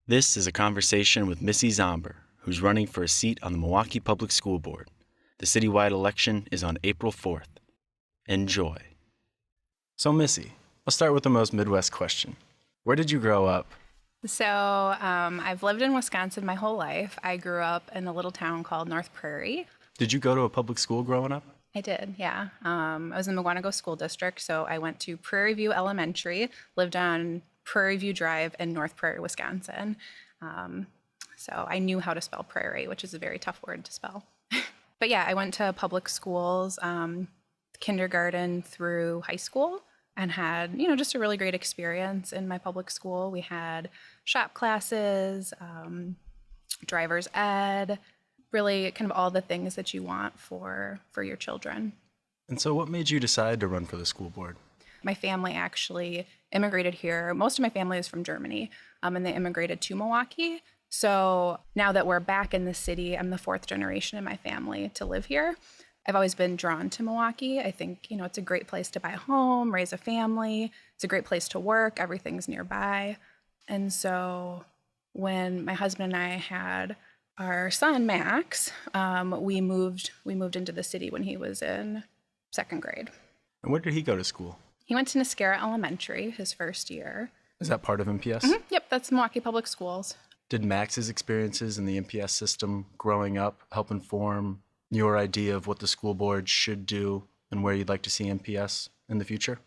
This is a conversation with Missy Zombor, who's running for a seat on the Milwaukee Public School Board. The citywide election is on April 4th. Enjoy. So Missy, let's start with the most Midwest question. Where did you grow up? I've lived in Wisconsin my whole life. I grew up in a little town called North Prairie. Did you go to a public school growing up? I did, yeah. I was in the Mugwanago School District, so I went to Prairie View Elementary, lived on Prairie View Drive in North Prairie, Wisconsin. So I knew how to spell prairie, which is a very tough word to spell. But yeah, I went to public schools, kindergarten through high school, and had, just a really great experience in my public school. We had shop classes, driver's ed, really kind of all the things that you want for your children. And so what made you decide to run for the school board? My family actually immigrated here. Most of my family is from Germany, and they immigrated to Milwaukee. So now that we're back in the city, I'm the fourth generation in my family to live here. I've always been drawn to Milwaukee. I think, it's a great place to buy a home, raise a family. It's a great place to work. Everything's nearby. And so when my husband and I had our son, Max, we moved into the city when he was in second grade. And where did he go to school? He went to Niscara Elementary his first year. Is that part of MPS? Mm-hmm. Yep, that's Milwaukee Public Schools. Did Max's experiences in the MPS system growing up help inform your idea of what the school board should do and where you'd like to see MPS in the future?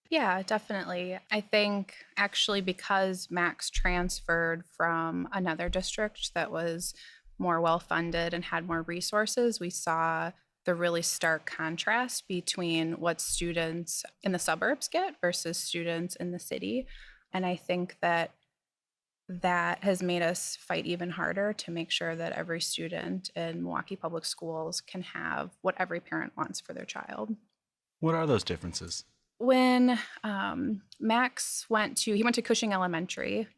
Yeah, definitely. I think actually because Max transferred from another district that was more well-funded and had more resources, we saw the really stark contrast between what students in the suburbs get versus students in the city. And I think that has made us fight even harder to make sure that every student in Milwaukee Public Schools can have what every parent wants for their child. What are those differences? When Max went to Cushing Elementary,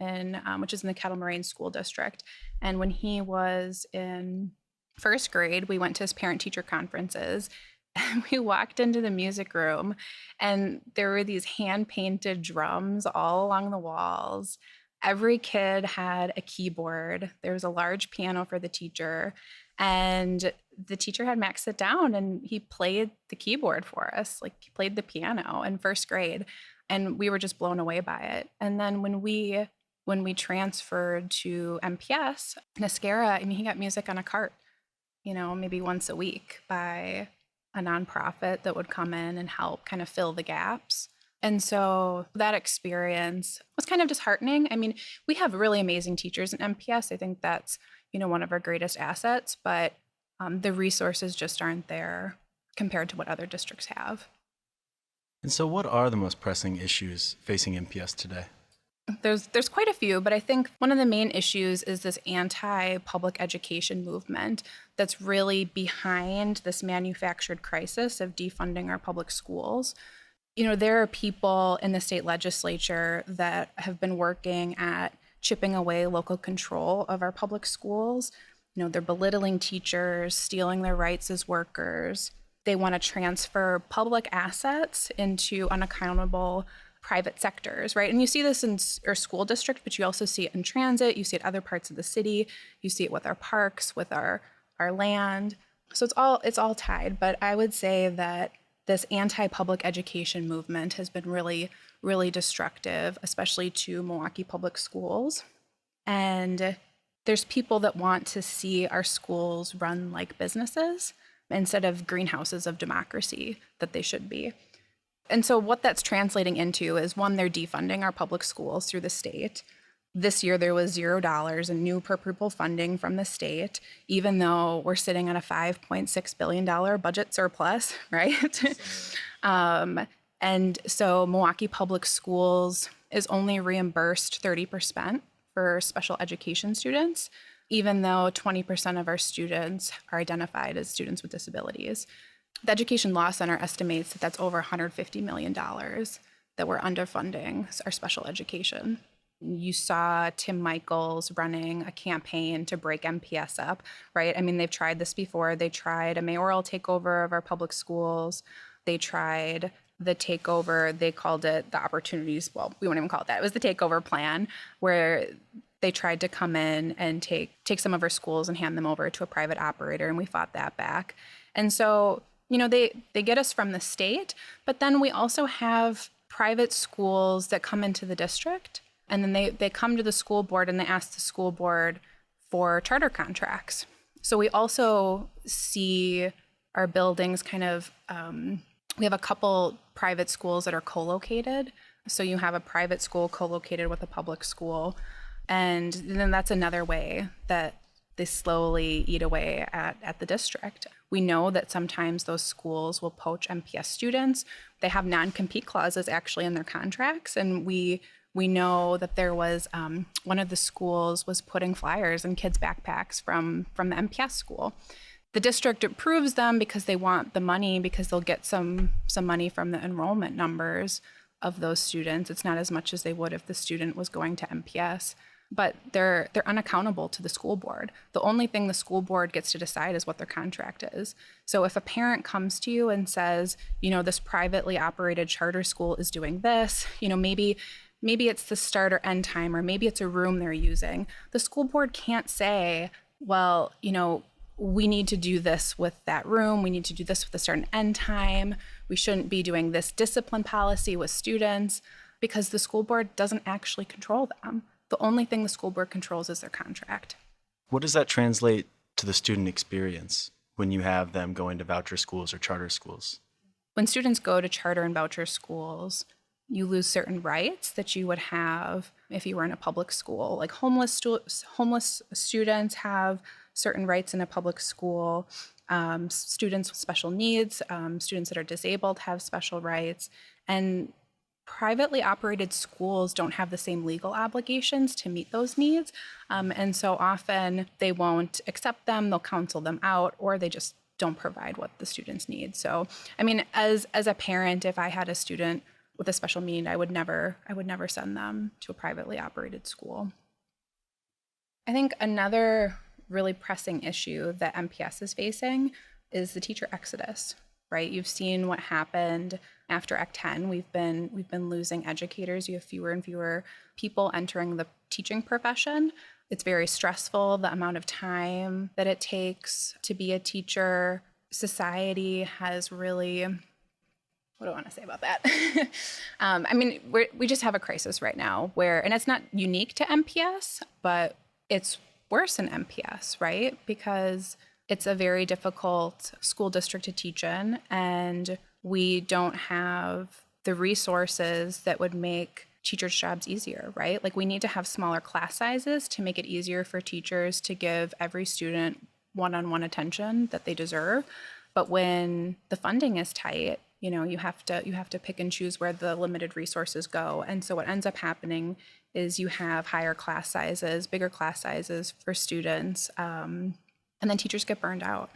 which is in the Kettle Moraine School District, and when he was in first grade, we went to his parent-teacher conferences, and we walked into the music room, and there were these hand-painted drums all along the walls. Every kid had a keyboard. There was a large piano for the teacher, and the teacher had Max sit down and he played the keyboard for us. Like, he played the piano in first grade, and we were just blown away by it. And then when we transferred to MPS, Niscara, he got music on a cart, maybe once a week by a nonprofit that would come in and help kind of fill the gaps. And so that experience was kind of disheartening. We have really amazing teachers in MPS. I think that's, one of our greatest assets, but the resources just aren't there compared to what other districts have. And so what are the most pressing issues facing MPS today? There's quite a few, but I think one of the main issues is this anti-public education movement that's really behind this manufactured crisis of defunding our public schools. There are people in the state legislature that have been working at chipping away local control of our public schools. They're belittling teachers, stealing their rights as workers. They want to transfer public assets into unaccountable private sectors, right? And you see this in our school district, but you also see it in transit. You see it in other parts of the city. You see it with our parks, with our land. So it's all tied. But I would say that this anti-public education movement has been really, really destructive, especially to Milwaukee Public Schools. And there's people that want to see our schools run like businesses instead of greenhouses of democracy that they should be. And so what that's translating into is, one, they're defunding our public schools through the state. This year, there was $0 in new per pupil funding from the state, even though we're sitting on a $5.6 billion budget surplus, right? And so Milwaukee Public Schools is only reimbursed 30% for special education students, even though 20% of our students are identified as students with disabilities. The Education Law Center estimates that that's over $150 million that we're underfunding our special education. You saw Tim Michaels running a campaign to break MPS up, right? They've tried this before. They tried a mayoral takeover of our public schools. They tried the takeover, they called it the opportunities. Well, we won't even call it that. It was the takeover plan, where they tried to come in and take some of our schools and hand them over to a private operator, and we fought that back. And so, they get us from the state, but then we also have private schools that come into the district, and then they come to the school board and they ask the school board for charter contracts. So we also see our buildings kind of, we have a couple private schools that are co-located. So you have a private school co-located with a public school. And then that's another way that they slowly eat away at the district. We know that sometimes those schools will poach MPS students. They have non-compete clauses actually in their contracts. And we know that there was one of the schools was putting flyers in kids' backpacks from the MPS school. The district approves them because they want the money, because they'll get some money from the enrollment numbers of those students. It's not as much as they would if the student was going to MPS, but they're unaccountable to the school board. The only thing the school board gets to decide is what their contract is. So if a parent comes to you and says, this privately operated charter school is doing this, maybe it's the start or end time, or maybe it's a room they're using, the school board can't say, well, we need to do this with that room. We need to do this with a certain end time. We shouldn't be doing this discipline policy with students, because the school board doesn't actually control them. The only thing the school board controls is their contract. What does that translate to the student experience when you have them going to voucher schools or charter schools? When students go to charter and voucher schools, you lose certain rights that you would have if you were in a public school. Like homeless students have certain rights in a public school. Students with special needs, students that are disabled have special rights. And privately operated schools don't have the same legal obligations to meet those needs. And so often they won't accept them, they'll counsel them out, or they just don't provide what the students need. So, as a parent, if I had a student with a special need, I would never send them to a privately operated school. I think another really pressing issue that MPS is facing is the teacher exodus, right? You've seen what happened after Act 10. We've been losing educators. You have fewer and fewer people entering the teaching profession. It's very stressful, the amount of time that it takes to be a teacher. Society has really, what do I want to say about that? We just have a crisis right now and it's not unique to MPS, but it's worse in MPS, right? Because it's a very difficult school district to teach in, and we don't have the resources that would make teachers' jobs easier, right? Like we need to have smaller class sizes to make it easier for teachers to give every student one-on-one attention that they deserve. But when the funding is tight, you have to pick and choose where the limited resources go. And so what ends up happening is you have higher class sizes, bigger class sizes for students, and then teachers get burned out.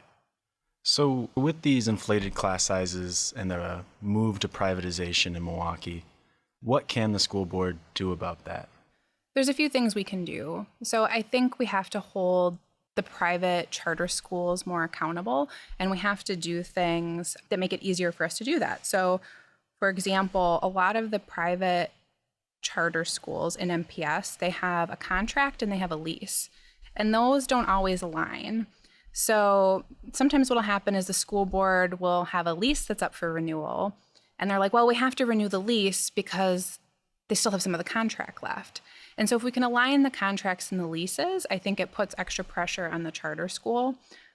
So with these inflated class sizes and the move to privatization in Milwaukee, what can the school board do about that? There's a few things we can do. So I think we have to hold the private charter schools more accountable, and we have to do things that make it easier for us to do that. So, for example, a lot of the private charter schools in MPS, they have a contract and they have a lease, and those don't always align. So sometimes what will happen is the school board will have a lease that's up for renewal, and they're like, well, we have to renew the lease because they still have some of the contract left. And so if we can align the contracts and the leases, I think it puts extra pressure on the charter school.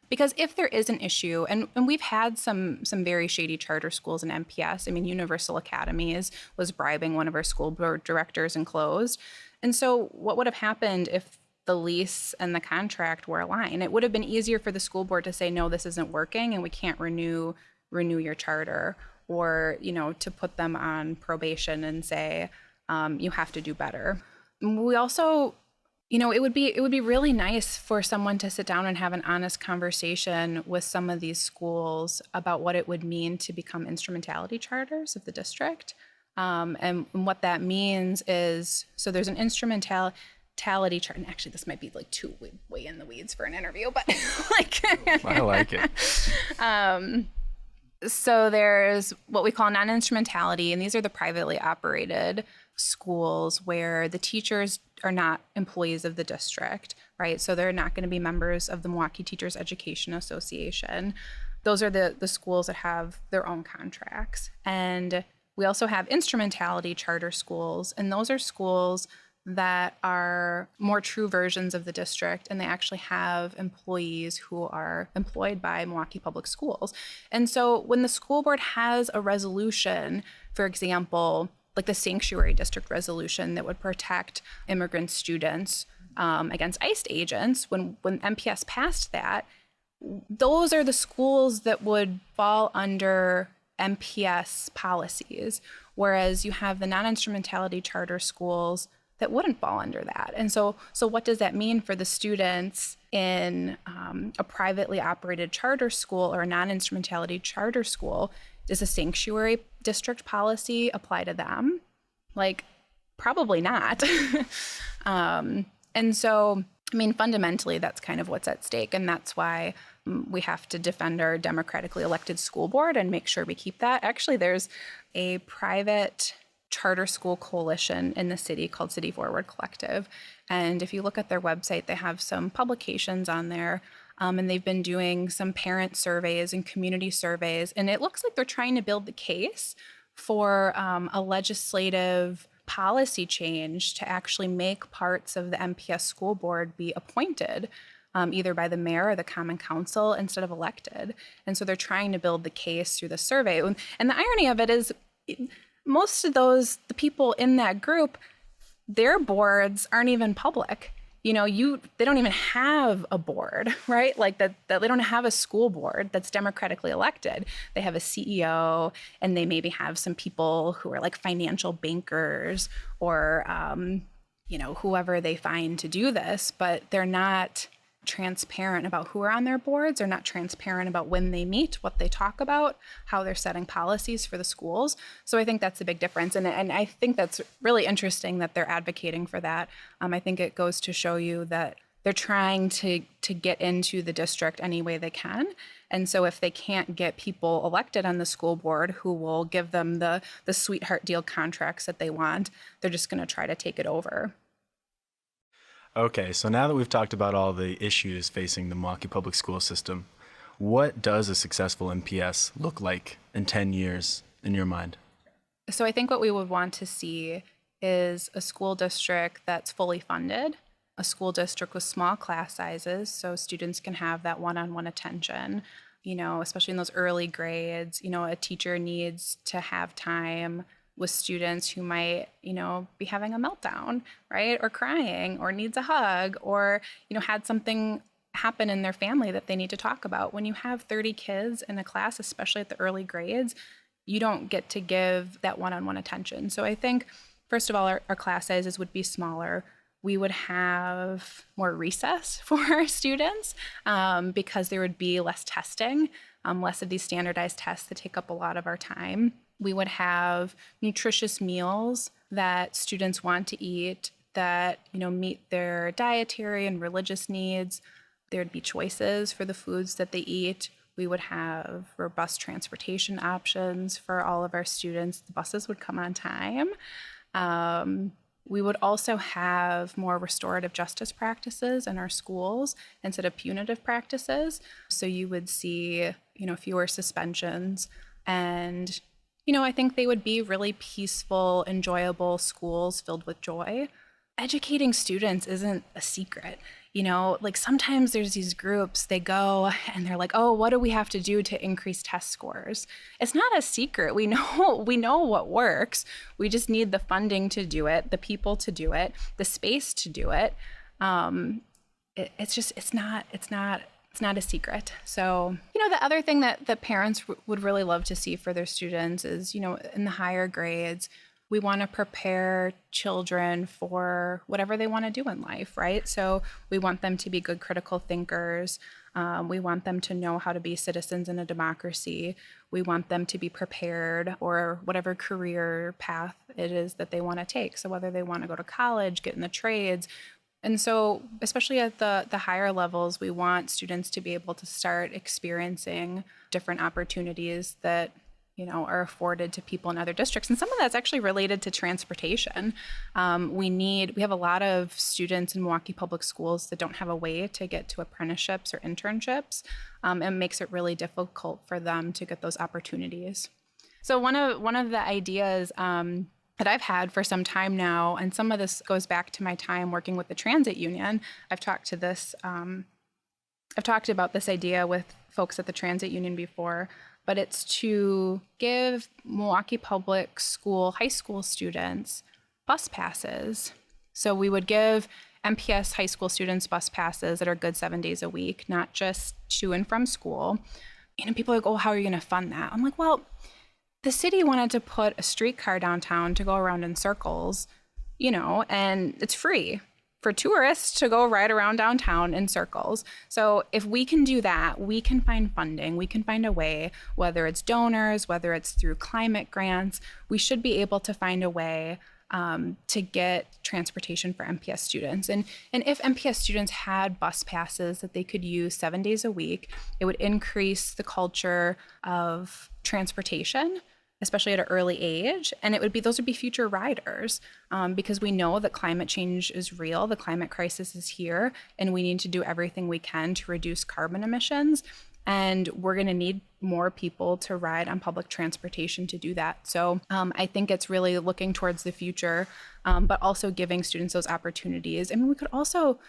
Because if there is an issue, and we've had some very shady charter schools in MPS. Universal Academy was bribing one of our school board directors and closed. And so what would have happened if the lease and the contract were aligned? It would have been easier for the school board to say, no, this isn't working and we can't renew your charter, or, to put them on probation and say, you have to do better. We also, it would be really nice for someone to sit down and have an honest conversation with some of these schools about what it would mean to become instrumentality charters of the district. And what that means is, so there's an instrumentality chart, and actually this might be like too way in the weeds for an interview, but I like it. So there's what we call non-instrumentality, and these are the privately operated schools where the teachers are not employees of the district, right? So they're not going to be members of the Milwaukee Teachers Education Association. Those are the schools that have their own contracts. And we also have instrumentality charter schools, and those are schools that are more true versions of the district, and they actually have employees who are employed by Milwaukee Public Schools. And so when the school board has a resolution, for example, like the sanctuary district resolution that would protect immigrant students against ICE agents, when MPS passed that, those are the schools that would fall under MPS policies, whereas you have the non-instrumentality charter schools that wouldn't fall under that. And so what does that mean for the students in a privately operated charter school or a non-instrumentality charter school? Does a sanctuary district policy apply to them? Like, probably not. And so, I mean, fundamentally, that's kind of what's at stake. And that's why we have to defend our democratically elected school board and make sure we keep that. Actually, there's a private charter school coalition in the city called City Forward Collective. And if you look at their website, they have some publications on there. And they've been doing some parent surveys and community surveys. And it looks like they're trying to build the case for a legislative policy change to actually make parts of the MPS school board be appointed either by the mayor or the common council instead of elected. And so they're trying to build the case through the survey. And the irony of it is most of the people in that group, their boards aren't even public. You know, they don't even have a board, right? Like that they don't have a school board that's democratically elected. They have a CEO, and they maybe have some people who are like financial bankers or, whoever they find to do this, but they're not transparent about who are on their boards. They're not transparent about when they meet, what they talk about, how they're setting policies for the schools. So I think that's a big difference. And I think that's really interesting that they're advocating for that. I think it goes to show you that they're trying to get into the district any way they can. And so if they can't get people elected on the school board who will give them the sweetheart deal contracts that they want, they're just going to try to take it over. Okay, so now that we've talked about all the issues facing the Milwaukee public school system, what does a successful MPS look like in 10 years in your mind? So I think what we would want to see is a school district that's fully funded, a school district with small class sizes so students can have that one-on-one attention, especially in those early grades. A teacher needs to have time with students who might, be having a meltdown, right? Or crying or needs a hug or, had something happen in their family that they need to talk about. When you have 30 kids in a class, especially at the early grades, you don't get to give that one-on-one attention. So I think, first of all, our class sizes would be smaller. We would have more recess for our students because there would be less testing, less of these standardized tests that take up a lot of our time. We would have nutritious meals that students want to eat that, meet their dietary and religious needs. There'd be choices for the foods that they eat. We would have robust transportation options for all of our students. The buses would come on time. We would also have more restorative justice practices in our schools instead of punitive practices. So you would see, fewer suspensions and I think they would be really peaceful, enjoyable schools filled with joy. Educating students isn't a secret. Like sometimes there's these groups, they go and they're like, oh, what do we have to do to increase test scores? It's not a secret. We know what works. We just need the funding to do it, the people to do it, the space to do it. It's not a secret. So, the other thing that parents would really love to see for their students is, in the higher grades, we want to prepare children for whatever they want to do in life, right? So we want them to be good critical thinkers. We want them to know how to be citizens in a democracy. We want them to be prepared for whatever career path it is that they want to take. So whether they want to go to college, get in the trades, And so, especially at the higher levels, we want students to be able to start experiencing different opportunities that are afforded to people in other districts. And some of that's actually related to transportation. We have a lot of students in Milwaukee Public Schools that don't have a way to get to apprenticeships or internships. It makes it really difficult for them to get those opportunities. So one of the ideas that I've had for some time now, and some of this goes back to my time working with the transit union. I've talked about this idea with folks at the transit union before, but it's to give Milwaukee Public School high school students bus passes. So we would give MPS high school students bus passes that are good 7 days a week, not just to and from school. People are like, oh, how are you going to fund that? I'm like, well, the city wanted to put a streetcar downtown to go around in circles, and it's free for tourists to go ride around downtown in circles. So if we can do that, we can find funding, we can find a way, whether it's donors, whether it's through climate grants, we should be able to find a way to get transportation for MPS students. And if MPS students had bus passes that they could use 7 days a week, it would increase the culture of transportation, especially at an early age. And those would be future riders, because we know that climate change is real, the climate crisis is here, and we need to do everything we can to reduce carbon emissions. And we're going to need more people to ride on public transportation to do that. So I think it's really looking towards the future, but also giving students those opportunities. I mean, we could also,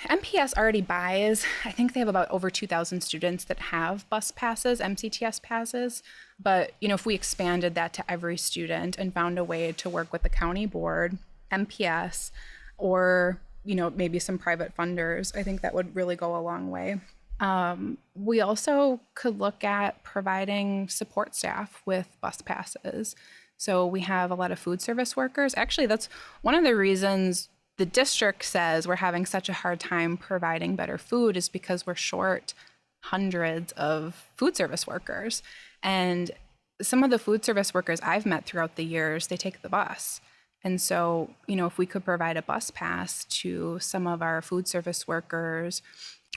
MPS already buys, I think they have about over 2,000 students that have bus passes, MCTS passes. But, if we expanded that to every student and found a way to work with the county board, MPS, or, maybe some private funders, I think that would really go a long way. We also could look at providing support staff with bus passes. So we have a lot of food service workers. Actually, that's one of the reasons the district says we're having such a hard time providing better food, is because we're short hundreds of food service workers. And some of the food service workers I've met throughout the years, they take the bus. And so, if we could provide a bus pass to some of our food service workers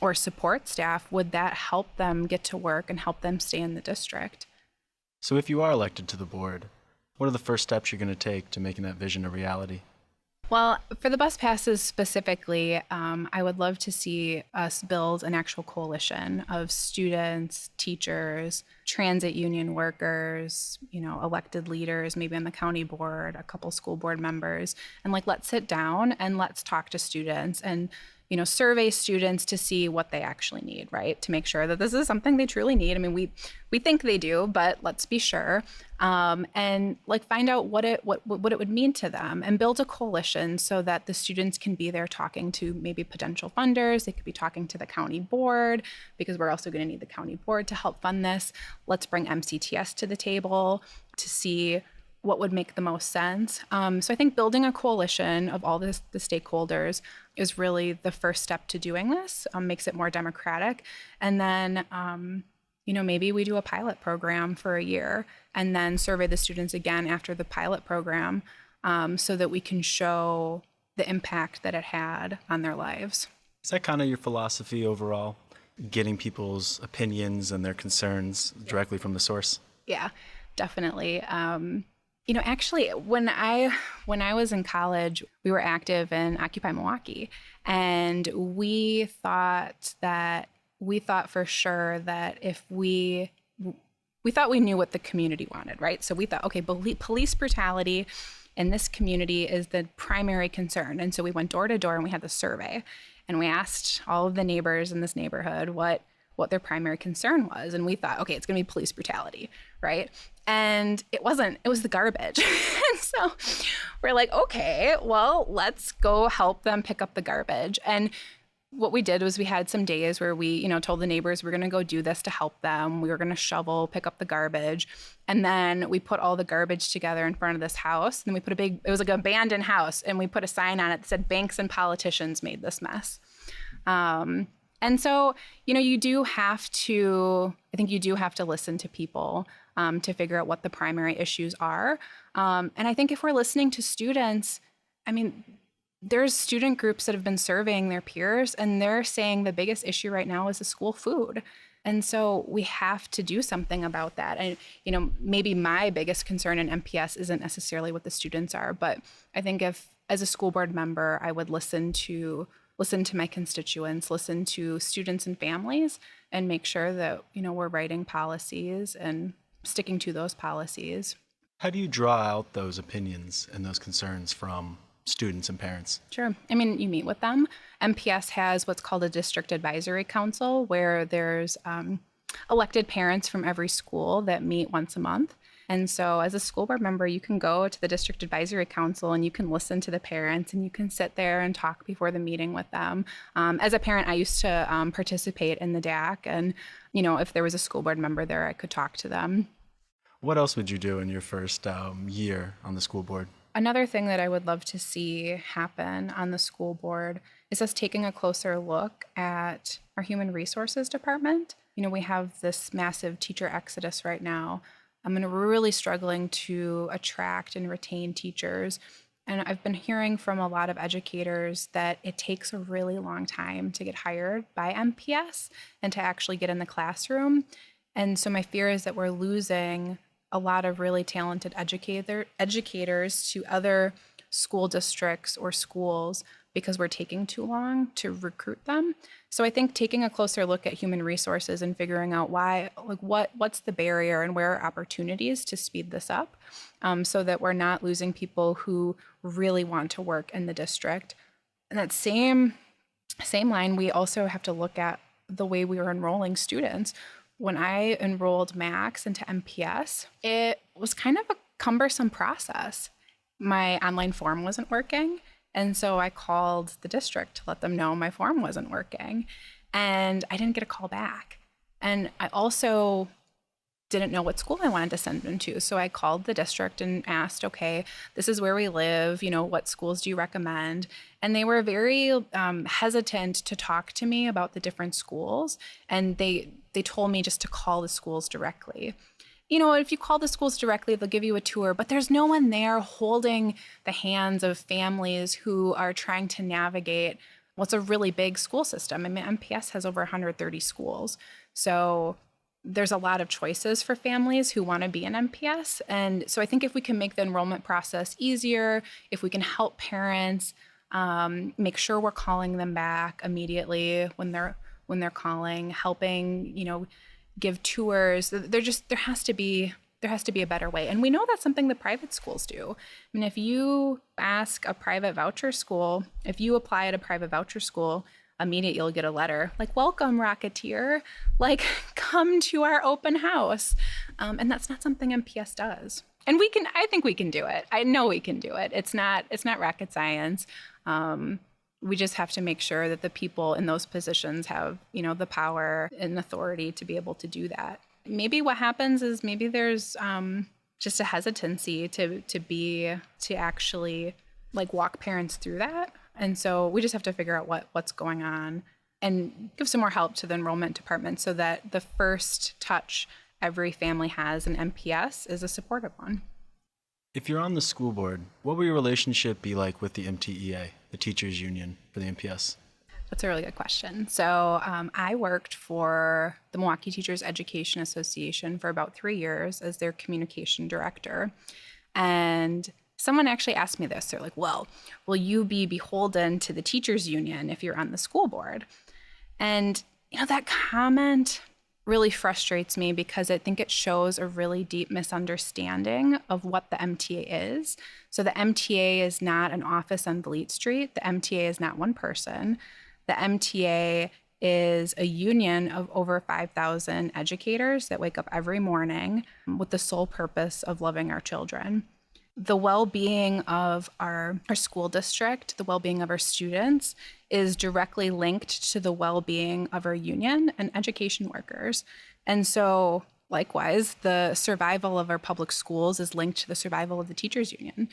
or support staff, would that help them get to work and help them stay in the district? So if you are elected to the board, what are the first steps you're going to take to making that vision a reality? Well, for the bus passes specifically, I would love to see us build an actual coalition of students, teachers, transit union workers, elected leaders, maybe on the county board, a couple school board members, and let's sit down and let's talk to students and survey students to see what they actually need, right? To make sure that this is something they truly need. I mean, we think they do, but let's be sure. And find out what it would mean to them, and build a coalition so that the students can be there talking to maybe potential funders. They could be talking to the county board, because we're also going to need the county board to help fund this. Let's bring MCTS to the table to see what would make the most sense. So I think building a coalition of all the stakeholders is really the first step to doing this, makes it more democratic. And then, maybe we do a pilot program for a year and then survey the students again after the pilot program, so that we can show the impact that it had on their lives. Is that kind of your philosophy overall? Getting people's opinions and their concerns directly from the source? Yeah, definitely. Actually, when I was in college, we were active in Occupy Milwaukee, and we thought for sure that if we thought we knew what the community wanted, right? So we thought, okay, police brutality in this community is the primary concern. And so we went door to door and we had the survey, and we asked all of the neighbors in this neighborhood what their primary concern was. And we thought, okay, it's going to be police brutality, right? And it wasn't, it was the garbage. And so we're like, okay, well, let's go help them pick up the garbage. And what we did was we had some days where we, told the neighbors we're going to go do this to help them. We were going to shovel, pick up the garbage. And then we put all the garbage together in front of this house. And we put it was like an abandoned house. And we put a sign on it that said, "Banks and politicians made this mess." And so, you do have to listen to people to figure out what the primary issues are. And I think if we're listening to students, I mean, There's student groups that have been surveying their peers, and they're saying the biggest issue right now is the school food. And so we have to do something about that. And, maybe my biggest concern in MPS isn't necessarily what the students are, but I think if, as a school board member, I would listen to my constituents, listen to students and families, and make sure that, we're writing policies and sticking to those policies. How do you draw out those opinions and those concerns from students and parents? Sure. I mean, you meet with them. MPS has what's called a district advisory council, where there's elected parents from every school that meet once a month. And so as a school board member, you can go to the district advisory council and you can listen to the parents and you can sit there and talk before the meeting with them. As a parent, I used to participate in the DAC, and, if there was a school board member there, I could talk to them. What else would you do in your first year on the school board? Another thing that I would love to see happen on the school board is us taking a closer look at our human resources department. We have this massive teacher exodus right now. We're really struggling to attract and retain teachers. And I've been hearing from a lot of educators that it takes a really long time to get hired by MPS and to actually get in the classroom. And so my fear is that we're losing a lot of really talented educators to other school districts or schools because we're taking too long to recruit them. So I think taking a closer look at human resources and figuring out why, what's the barrier and where are opportunities to speed this up, so that we're not losing people who really want to work in the district. And that same line, we also have to look at the way we are enrolling students. When I enrolled Max into MPS, it was kind of a cumbersome process. My online form wasn't working, and so I called the district to let them know my form wasn't working, and I didn't get a call back. And I also didn't know what school I wanted to send them to, so I called the district and asked, okay, this is where we live, what schools do you recommend? And they were very hesitant to talk to me about the different schools, and they told me just to call the schools directly. If you call the schools directly, they'll give you a tour, but there's no one there holding the hands of families who are trying to navigate what's a really big school system. I mean, MPS has over 130 schools. So there's a lot of choices for families who want to be in MPS. And so I think if we can make the enrollment process easier, if we can help parents, make sure we're calling them back immediately when they're calling, helping, give tours. There has to be a better way. And we know that's something that private schools do. I mean, if you ask a private voucher school, if you apply at a private voucher school, immediately you'll get a letter like, welcome, Rocketeer, come to our open house. And that's not something MPS does. And I think we can do it. I know we can do it. It's not rocket science. We just have to make sure that the people in those positions have, the power and authority to be able to do that. Maybe what happens is maybe there's just a hesitancy to actually walk parents through that. And so we just have to figure out what's going on and give some more help to the enrollment department so that the first touch every family has in MPS is a supportive one. If you're on the school board, what will your relationship be like with the MTEA, the teachers union for the MPS? That's a really good question. So I worked for the Milwaukee Teachers Education Association for about 3 years as their communication director. And someone actually asked me this. They're like, well, will you be beholden to the teachers union if you're on the school board? And, that comment really frustrates me because I think it shows a really deep misunderstanding of what the MTA is. So the MTA is not an office on Vliet Street. The MTA is not one person. The MTA is a union of over 5,000 educators that wake up every morning with the sole purpose of loving our children. The well-being of our school district, the well-being of our students is directly linked to the well-being of our union and education workers. And so likewise, the survival of our public schools is linked to the survival of the teachers union.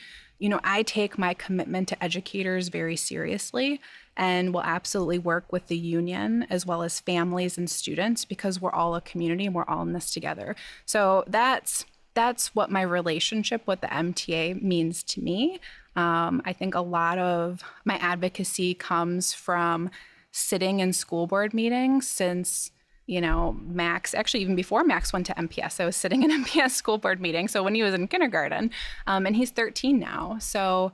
I take my commitment to educators very seriously and will absolutely work with the union as well as families and students because we're all a community and we're all in this together. So that's that's what my relationship with the MTA means to me. I think a lot of my advocacy comes from sitting in school board meetings since, Max, actually even before Max went to MPS, I was sitting in MPS school board meetings. So when he was in kindergarten, and he's 13 now. So,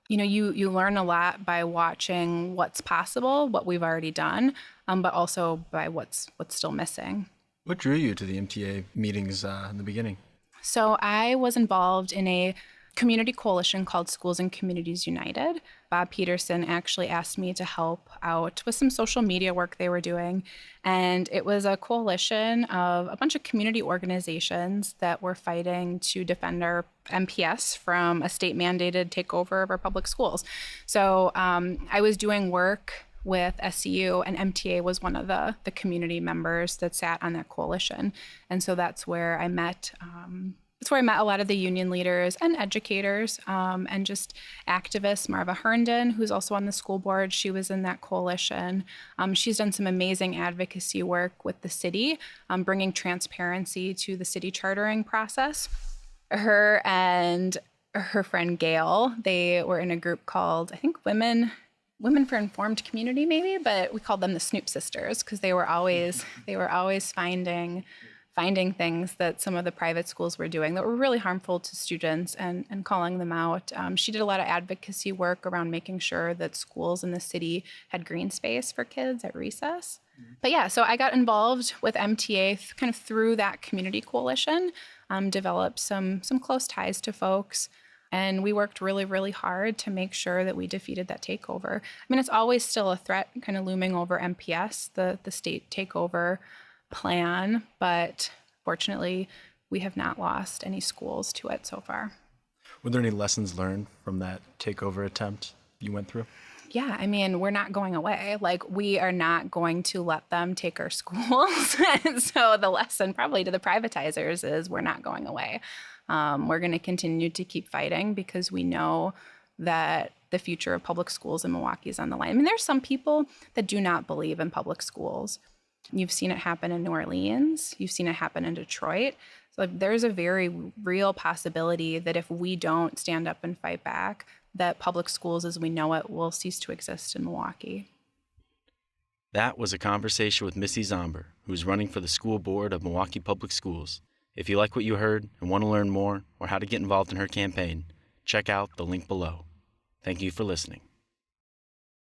you learn a lot by watching what's possible, what we've already done, but also by what's still missing. What drew you to the MTA meetings in the beginning? So I was involved in a community coalition called Schools and Communities United. Bob Peterson actually asked me to help out with some social media work they were doing. And it was a coalition of a bunch of community organizations that were fighting to defend our MPS from a state-mandated takeover of our public schools. So I was doing work with SCU, and MTA was one of the community members that sat on that coalition. And so that's where I met a lot of the union leaders and educators and just activists. Marva Herndon, who's also on the school board, she was in that coalition. She's done some amazing advocacy work with the city, bringing transparency to the city chartering process. Her and her friend Gail, they were in a group called, I think, Women for Informed Community, maybe, but we called them the Snoop Sisters because they were always finding things that some of the private schools were doing that were really harmful to students and calling them out. She did a lot of advocacy work around making sure that schools in the city had green space for kids at recess. But yeah, so I got involved with MTA kind of through that community coalition, developed some close ties to folks. And we worked really, really hard to make sure that we defeated that takeover. I mean, it's always still a threat kind of looming over MPS, the state takeover plan, but fortunately, we have not lost any schools to it so far. Were there any lessons learned from that takeover attempt you went through? Yeah, I mean, we're not going away. Like, we are not going to let them take our schools. So the lesson probably to the privatizers is we're not going away. We're going to continue to keep fighting because we know that the future of public schools in Milwaukee is on the line. I mean, there's some people that do not believe in public schools. You've seen it happen in New Orleans. You've seen it happen in Detroit. So there's a very real possibility that if we don't stand up and fight back, that public schools as we know it will cease to exist in Milwaukee. That was a conversation with Missy Zombor, who's running for the school board of Milwaukee Public Schools. If you like what you heard and want to learn more or how to get involved in her campaign, check out the link below. Thank you for listening.